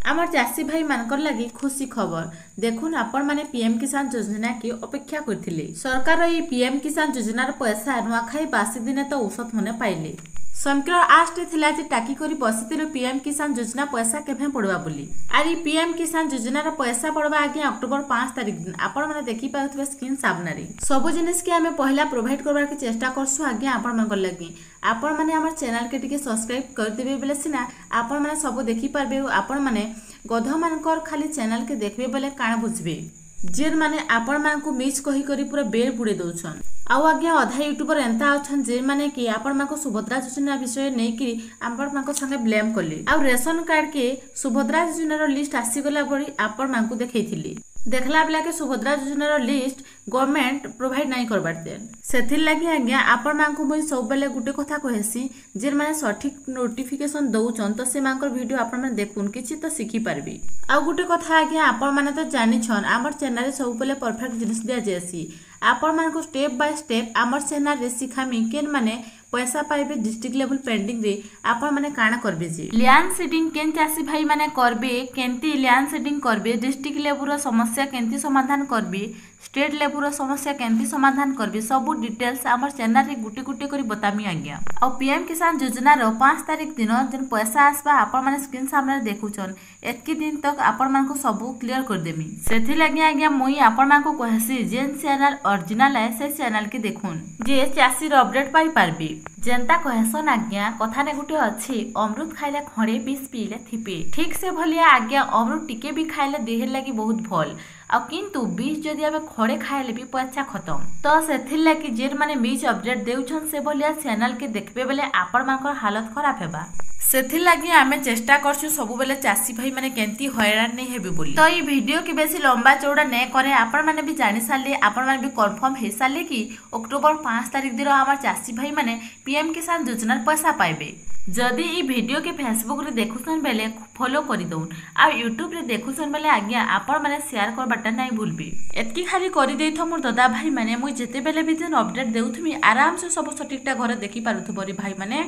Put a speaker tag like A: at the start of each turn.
A: आमर चाषी भाई मानकर लगी खुशी खबर देखुन आपण माने पीएम किसान योजना की अपेक्षा करथिले। सरकार ये पीएम किसान योजनार पैसा नुआखाई बासी दिने तो औसत मने पाइले। समकर आस्ते थिला जे टाकी करी बसितिलो पीएम किसान योजना पैसा केभे पड़वा बोली। आरी पीएम किसान योजनार पैसा पड़वा आगे अक्टोबर 5 तारिख दिन आपण माने देखि पाउथबे स्क्रीन सामने सब जिनिस के हमें पहला प्रोवाइड करबार के चेष्टा करसु आगे आपण मानकर लगी। आपण माने हमर चैनल के टिके सब्सक्राइब कर देबे बेले सिना आपण माने सब देखि पारबे। आपण माने गध मानकर खाली चैनल के देखबे बेले काना बुझबे जेर माने आपण मानकु मिस कहि करी पूरा बेल बुडे दउछन। आउ आज्ञा अधा यूट्यूबर एंता अछन जे माने कि आपण मानकु सुभद्रा योजना विषय नै कि आपण मानकु संगे ब्लेम करले। आउ रेशन कार्ड के सुभद्रा योजनार लिस्ट आसी गला बडी आपण मानकु देखैथिले। देखला बेला के सुभद्रा योजनार लिस्ट गवर्नमेंट प्रोवाइड नहीं करबार दे सेथिर लागि आज्ञा आपण मानकु मुई सब बेले गुटे कथा कहसी जे माने सठिक नोटिफिकेशन दउचन तो से मानकर वीडियो आपण माने देखुन किछि तो सिखि पारबी। आ गुटे कथा आज्ञा आपण माने तो जानि छन हमर चैनल रे सब बेले परफेक्ट जिनिस दिया जेसी आपण मानकु स्टेप बाय स्टेप हमर चैनल रे सिखामी केन माने पैसा पाइबे डिस्ट्रिक्ट लेवल पेंडिंग रे आपण माने काना करबे जे लैंड सीडिंग केन चासी भाई माने करबे केंती लैंड सीडिंग करबे डिस्ट्रिक्ट लेवल समस्या केंती समाधान करबे स्टेट लेवल समस्या केंती समाधान करबे सब डिटेल्स हमर चैनल रे गुटी गुटी करी बतामी आज्ञा। और पीएम किसान योजना रो 5 तारिख दिन जन पैसा आसबा आपण माने स्क्रीन सामने देखुचन एतकी दिन तक आपण मानको सब क्लियर कर देमी। सेथि लागि आज्ञा मुई आपण मानको कहसी जेन चैनल ओरिजिनल है से चैनल के देखुन जे चासी रो अपडेट पाई पारबे। जेनता कहसन आज्ञा कथा ने गुटे अछि अमृत खाइले खड़े विष पीले थिपे ठीक से भलिया आज्ञा अमृत टिके भी खाइले देह लागि बहुत भल आ किंतु विष जदि आबे खड़े खाइले भी पैसा खत्म तो सेथिर लागि जेर माने मिस अपडेट देउछन से भलिया चैनल के देखबे बेले आपण मानकर हालत खराब हेबा। सेथिर लागि आमे चेष्टा करछु सब बेले चासी भाई माने केंती हैरान नै हेबे बोली। तो ई वीडियो के बेसी लंबा चौड़ा नै करे आपण माने भी जानि साले आपण माने भी कंफर्म हे साले कि अक्टोबर 5 तारिख दिन हमर चासी भाई माने पीएम किसान योजना पैसा पाइबे। जदि ई वीडियो के फेसबुक रे देखुसन बेले फॉलो करि दउन आ यूट्यूब रे देखुसन बेले आज्ञा आपण माने शेयर करबाटा नै भूलबे। एतकी खाली करि देइथो मोर दादा भाई माने मुई जेते बेले भी जन अपडेट देउथमी आराम से सब सटीकटा घर देखि पारुथबो रे भाई माने।